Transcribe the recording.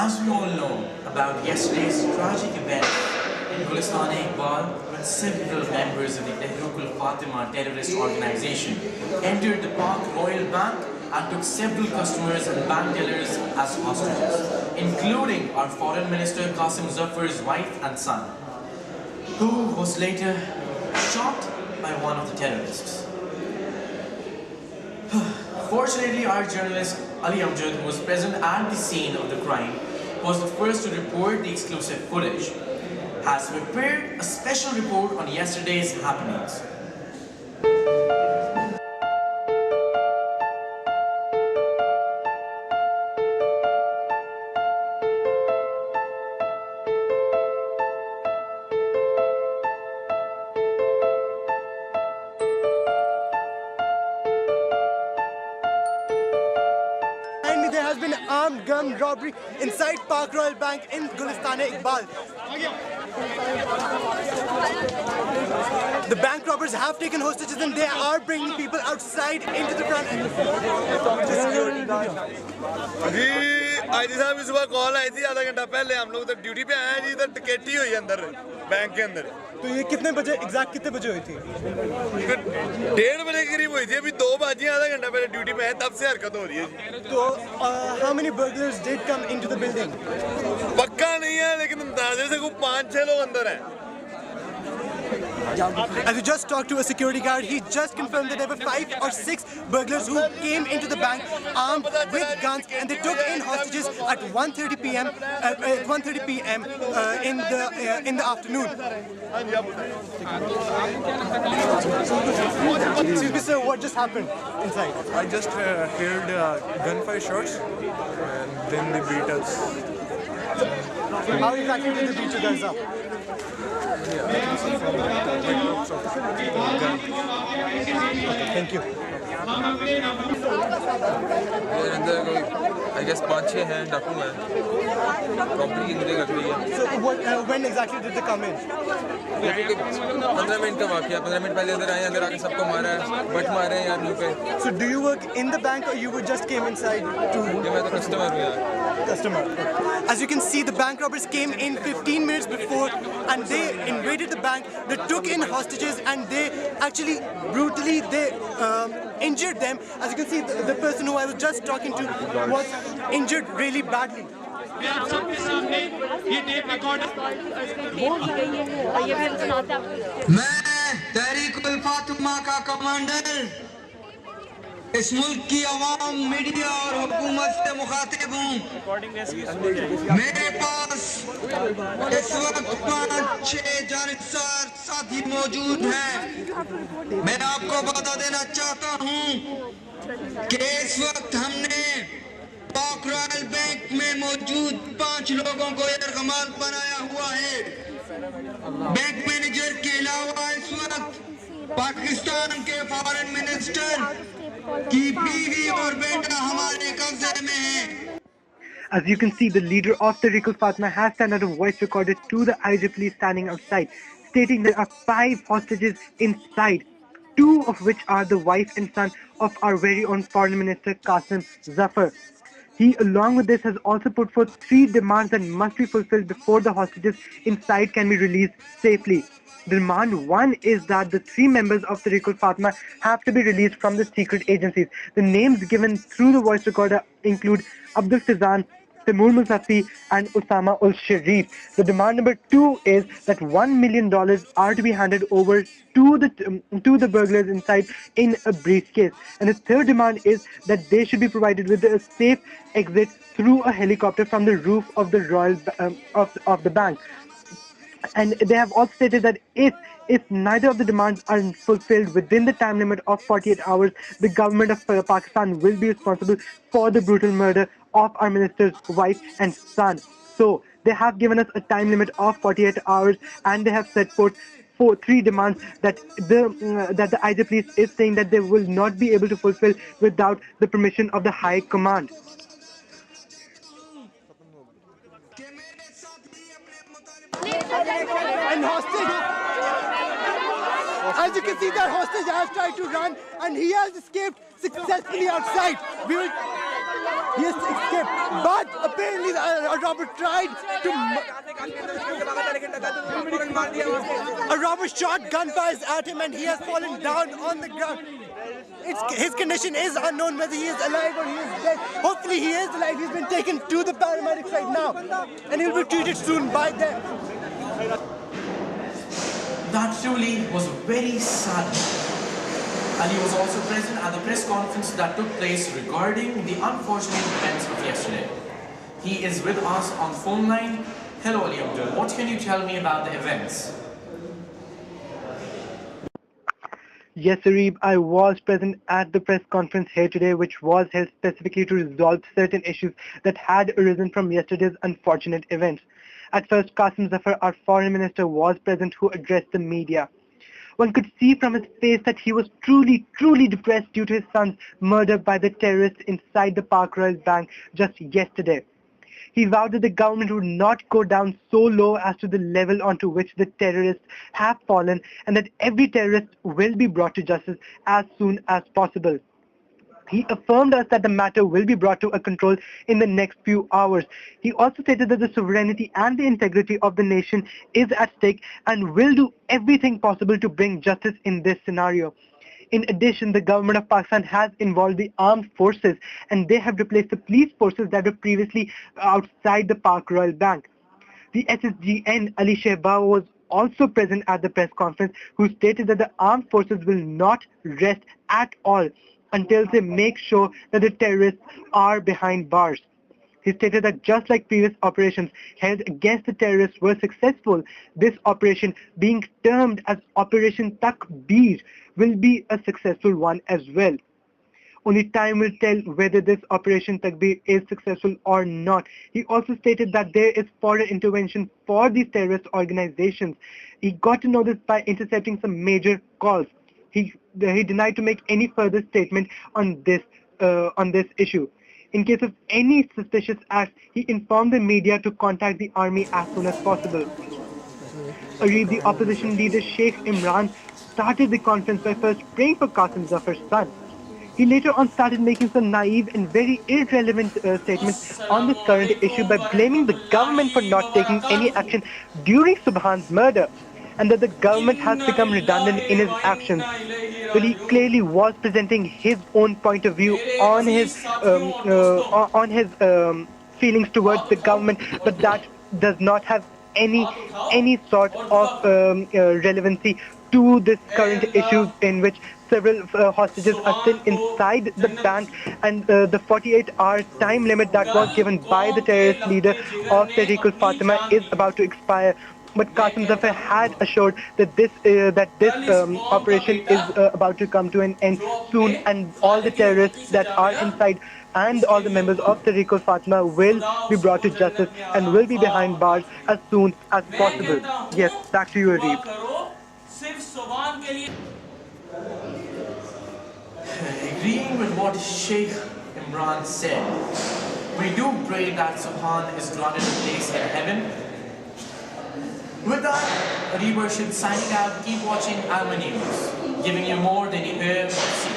As we all know about yesterday's tragic event in Gulistan-e-Iqbal, when several members of the Tehreek-ul-Fatima terrorist organization entered the Park Royal Bank and took several customers and bank tellers as hostages, including our Foreign Minister Qasim Zaffar's wife and son, who was later shot by one of the terrorists. Fortunately, our journalist Ali Amjad, who was present at the scene of the crime, was the first to report the exclusive footage, has prepared a special report on yesterday's happenings. There has been an armed gun robbery inside Park Royal Bank in Gulistan-e-Iqbal. The bank robbers have taken hostages and they are bringing people outside into the front. आज साहब इस बार call आई थी आधा घंटा पहले हम लोग तो ड्यूटी पे आए जी इधर टिकट हुई अंदर बैंक के अंदर तो ये कितने बजे एग्जैक्ट कितने बजे हुई थी 1:30 बजे के करीब हुई थी अभी 2 बजे आधा घंटा पहले ड्यूटी पे है तब से हरकत हो रही है तो how many burglars did come into the building पक्का नहीं है लेकिन अंदाजे से कोई 5-6 लोग अंदर हैं As we just talked to a security guard, he just confirmed that there were 5 or 6 burglars who came into the bank armed with guns, and they took in hostages at 1:30 p.m. In the afternoon. Excuse me, sir. What just happened inside? I just heard gunfire shots, and then they beat us. How exactly did they beat you guys up? Thank you. I guess 5-6 हैं डाकू हैं property की मुझे लग रही है So when exactly did they come in? 15 minute का वाकया 15 मिनट पहले अंदर आए अंदर आके सबको मारा है बट मारे हैं यार मुंह पे So do you work in the bank or you just came inside to ये मैं तो कस्टमर हूँ यार customer? As you can see, the bank robbers came in 15 minutes before and they invaded the bank. They took in hostages and they actually brutally injured them. As you can see, the person who I was just talking to was injured really badly. मैं तहरीक-उल-फातिमा का commander इस मुल्क की आवाम media और हुकूमत से मुखातिब हूँ मेरे पास इस वक्त 5-6 जानिबसार साथी मौजूद हैं मैं आपको बता देना चाहता हूँ कि इस वक्त हमने पाक रॉयल बैंक में मौजूद 5 लोगों को यरगमाल बनाया हुआ है बैंक मैनेजर के अलावा इस वक्त पाकिस्तान के फॉरेन मिनिस्टर की बीवी और बेटा हमारे कब्जे में है As you can see, the leader of the Tehreek-ul-Fatima has sent out a voice recorder to the IEEE standing outside, stating there are 5 hostages inside, 2 of which are the wife and son of our very own Foreign Minister Qasim Zaffar. He, along with this, has also put forth 3 demands that must be fulfilled before the hostages inside can be released safely. Demand 1 is that the 3 members of the Tehreek-ul-Fatima have to be released from the secret agencies. The names given through the voice recorder include Abdul Fizan, Timur Musafi and Osama ul-Sharif. The demand number 2 is that $1 million are to be handed over to the burglars inside in a briefcase. And the third demand is that they should be provided with a safe exit through a helicopter from the roof of the royal of the bank. And they have also stated that if neither of the demands are fulfilled within the time limit of 48 hours, the government of Pakistan will be responsible for the brutal murder of our minister's wife and son. So they have given us a time limit of 48 hours and they have set forth 3 demands that the IEEE is saying that they will not be able to fulfill without the permission of the High Command. And hostage, as you can see, that hostage has tried to run and he has escaped successfully outside. He has escaped. But apparently a robber tried to... A robber shot gunfires at him and he has fallen down on the ground. His condition is unknown, whether he is alive or he is dead. Hopefully he is alive. He's been taken to the paramedics right now and he'll be treated soon by them. That truly was very sudden. And he was also present at the press conference that took place regarding the unfortunate events of yesterday. He is with us on the phone line. Hello Ali Abdul, what can you tell me about the events? Yes, Arib, I was present at the press conference here today, which was held specifically to resolve certain issues that had arisen from yesterday's unfortunate events. At first, Qasim Zafar, our foreign minister, was present, who addressed the media. One could see from his face that he was truly depressed due to his son's murder by the terrorists inside the Park Royal Bank just yesterday. He vowed that the government would not go down so low as to the level onto which the terrorists have fallen, and that every terrorist will be brought to justice as soon as possible. He affirmed us that the matter will be brought to a control in the next few hours. He also stated that the sovereignty and the integrity of the nation is at stake and will do everything possible to bring justice in this scenario. In addition, the government of Pakistan has involved the armed forces and they have replaced the police forces that were previously outside the Park Royal Bank. The SSGN Ali Shehbaz was also present at the press conference, who stated that the armed forces will not rest at all until they make sure that the terrorists are behind bars. He stated that just like previous operations held against the terrorists were successful, this operation, being termed as Operation Takbir, will be a successful one as well. Only time will tell whether this Operation Takbir is successful or not. He also stated that there is foreign intervention for these terrorist organizations. He got to know this by intercepting some major calls. He denied to make any further statement on this issue. In case of any suspicious acts, he informed the media to contact the army as soon as possible. The opposition leader Sheikh Imran started the conference by first praying for Qasim Zafar's son. He later on started making some naive and very irrelevant statements on this current issue by blaming the government for not taking any action during Subhan's murder, and that the government has become redundant in his actions. Well, he clearly was presenting his own point of view on his feelings towards the government, but that does not have any sort of relevancy to this current issue, in which several hostages are still inside the bank, and the 48-hour time limit that was given by the terrorist leader of Tehreek-ul-Fatima is about to expire. But Qasim Zafar had assured that this operation is about to come to an end soon, and all the terrorists that are inside and all the members of Tehreek-ul-Fatima will be brought to justice and will be behind bars as soon as possible. Yes, back to you, Arib. Agreeing with what Sheikh Imran said, we do pray that Subhan is granted a place in heaven. With that, Arib Rashid signing out. Keep watching Alma News, giving you more than you hear or see.